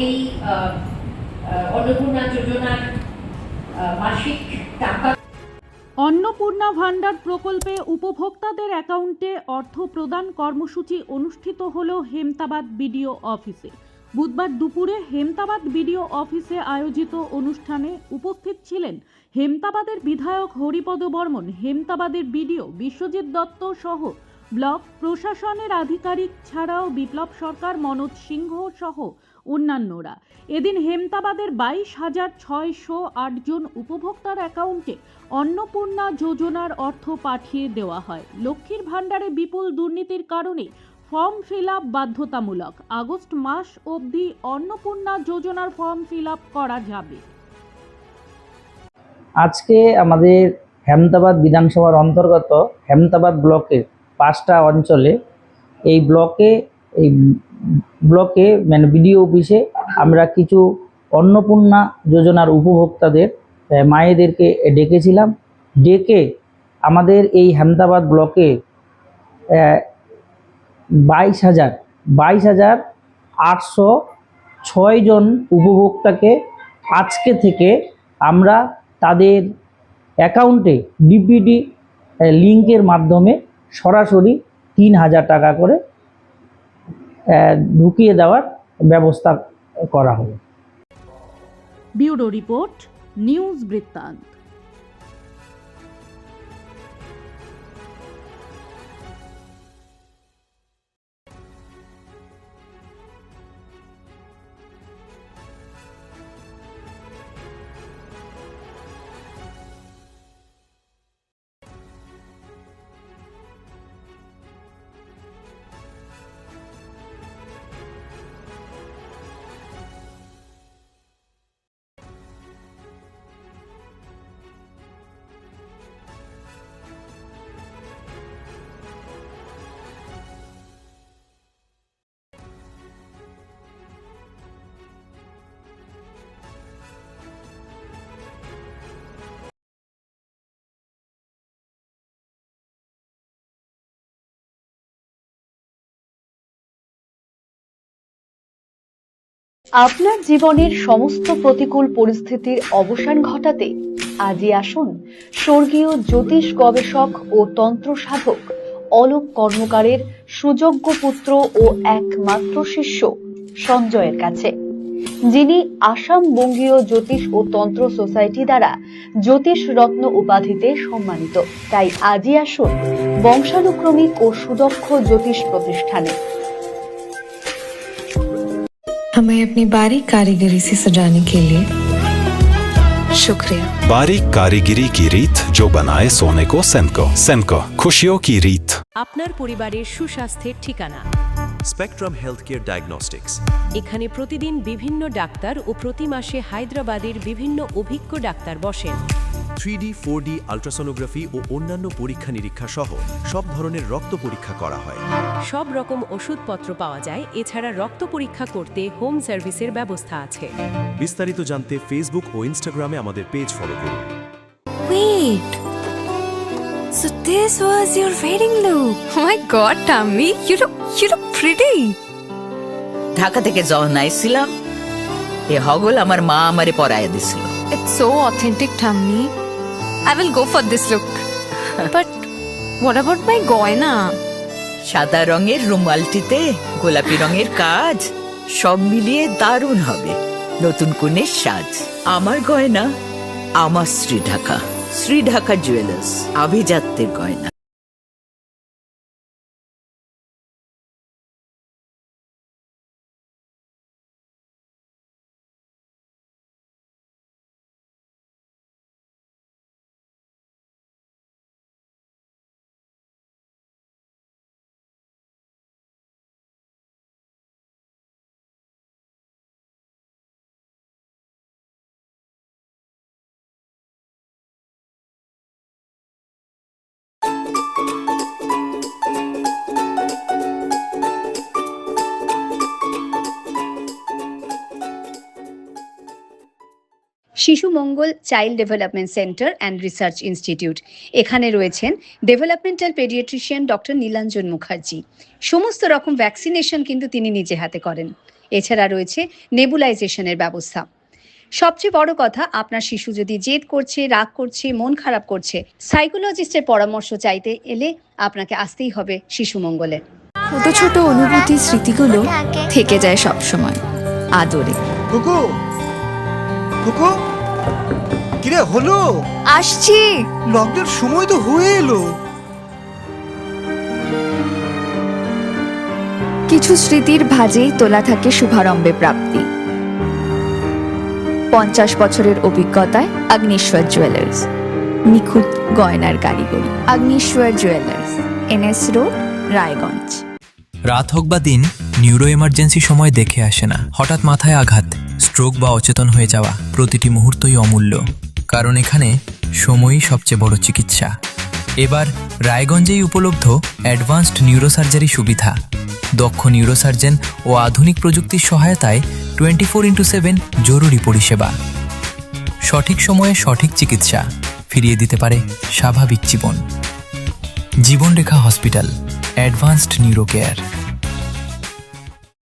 এই অন্নপূর্ণা যোজনার মাসিক টাকা। অন্নপূর্ণা ভান্ডার প্রকল্পে উপভোক্তাদের অ্যাকাউন্টে অর্থ প্রদান কর্মসূচি অনুষ্ঠিত হল হেমতাবাদ বিডিও অফিসে। বুধবার দুপুরে হেমতাবাদ বিডিও অফিসে আয়োজিত অনুষ্ঠানে উপস্থিত ছিলেন হেমতাবাদের বিধায়ক হরিপদ বর্মন, হেমতাবাদের বিডিও বিশ্বজিৎ দত্ত সহ ব্লক প্রশাসনের আধিকারিক ছাড়াও বিপ্লব সরকার, মনোজ সিংহ সহ অন্যান্যরা। এদিন হেমতাবাদের 22,608 জন উপভোক্তার অ্যাকাউন্টে অন্নপূর্ণা যোজনার অর্থ পাঠিয়ে দেওয়া হয়। লক্ষ্মীর ভাণ্ডারে বিপুল দুর্নীতির কারণে ফর্ম ফিল আপ বাধ্যতামূলক। আগস্ট মাস অবধি অন্নপূর্ণা যোজনার ফর্ম ফিল আপ করা যাবে। আজকে আমাদের হেমতাবাদ বিধানসভার অন্তর্গত হেমতাবাদ ব্লকের 5টা অঞ্চলে এই ব্লকে মানে বিডিও অফিসে আমরা কিছু অন্নপূর্ণা যোজনার উপভোক্তাদের মায়েদেরকে ডেকেছিলাম। ডেকে আমাদের এই হেমতাবাদ ব্লকে 22,806 জন উপভোক্তাকে আজকে থেকে আমরা তাদের অ্যাকাউন্টে ডিপিটি লিঙ্কের মাধ্যমে সরাসরি 3,000 টাকা করে ঢুকিয়ে দেওয়ার ব্যবস্থা করা হবে। ব্যুরো রিপোর্ট, নিউজ বৃত্তান্ত। আপনার জীবনের সমস্ত প্রতিকূল পরিস্থিতির অবসান ঘটাতে আজই আসুন স্বর্গীয় জ্যোতিষ গবেষক ও তন্ত্র সাধক অলোক কর্মকারের সুযোগ্য পুত্র ও একমাত্র শিষ্য সঞ্জয়ের কাছে, যিনি আসাম বঙ্গীয় জ্যোতিষ ও তন্ত্র সোসাইটি দ্বারা জ্যোতিষ রত্ন উপাধিতে সম্মানিত। তাই আজই আসুন বংশানুক্রমিক ও সুদক্ষ জ্যোতিষ প্রতিষ্ঠানে। हमें अपनी बारीक कारीगरी से सजाने के लिए शुक्रिया। बारीक कारीगरी की रीत जो बनाए सोने को सेनको खुशियों की रीत। আপনার পরিবারের সুস্বাস্থ্যের ঠিকানা স্পেকট্রাম হেলথ কেয়ার ডায়াগনস্টিক্স। এখানে প্রতিদিন বিভিন্ন ডাক্তার ও প্রতি মাসে হায়দ্রাবাদের বিভিন্ন অভিজ্ঞ ডাক্তার বসেন। 3D 4D আল্ট্রাসোনোগ্রাফি ও অন্যান্য পরীক্ষা নিরীক্ষা সহ সব ধরনের রক্ত পরীক্ষা করা হয়। সব রকম ওষুধপত্র পাওয়া যায়। এছাড়া রক্ত পরীক্ষা করতে হোম সার্ভিসের ব্যবস্থা আছে। বিস্তারিত জানতে ফেসবুক ও ইনস্টাগ্রামে আমাদের পেজ ফলো করুন। Wait, so this was your wedding look? Oh my God, Tammy, you look pretty. Dhaka থেকে যখন আইছিলাম এ হগল আমার মা আমারে পরাইয়া দিছিল। It's so authentic, Tammy. I will go for this look. But what about my goina? সাদা রঙের রুমালটিতে গোলাপি রঙের কাজ, সব মিলিয়ে দারুণ হবে নতুন কনের সাজ। আমার গয়না আমার শ্রী ঢাকা জুয়েলার্স, আভিজাত্যের গয়না। Shishu Mangal child development centre and research institute. এখানে রয়েছেন developmental paediatrician doctor Nilanjan Mukherjee. সমস্ত রকম ভ্যাকসিনেশন কিন্তু তিনি নিজে হাতে করেন। এছাড়া রয়েছে নেবুলাইজেশনের ব্যবস্থা। সবচেয়ে বড় কথা, আপনার শিশু যদি জেদ করছে, রাগ করছে, মন খারাপ করছে, সাইকোলজিস্টের পরামর্শ চাইতে এলে আপনাকে আসতেই হবে শিশু মঙ্গলে। ছোট ছোট অনুভূতির স্মৃতিগুলো থেকে যায় সব সময় আদরে। কুকু কুকু কিরে হলো? আসছি। লকডাউন সময় তো হয়ে এলো। কিছু স্মৃতির ভাজেই তোলা থাকে শুভারম্ভে প্রাপ্তি। 50 বছরের অভিজ্ঞতায় আগ্নেশ্বর জুয়েলার্স, নিখুঁত গয়নার কারিগরি। Agneshwar jewellers, NS road, Raiganj. রাত হোক বা দিন, নিউরো এমার্জেন্সি সময় দেখে আসে না। হঠাৎ মাথায় আঘাত, স্ট্রোক বা অচেতন হয়ে যাওয়া, প্রতিটি মুহূর্তই অমূল্য, কারণ এখানে সময়ই সবচেয়ে বড় চিকিৎসা। এবার রায়গঞ্জেই উপলব্ধ অ্যাডভান্সড নিউরোসার্জারি সুবিধা। দক্ষ নিউরোসার্জন ও আধুনিক প্রযুক্তির সহায়তায় 24x7 জরুরি পরিষেবা। সঠিক সময়ে সঠিক চিকিৎসা ফিরিয়ে দিতে পারে স্বাভাবিক জীবন। জীবনরেখা হসপিটাল, অ্যাডভান্সড নিউরো কেয়ার।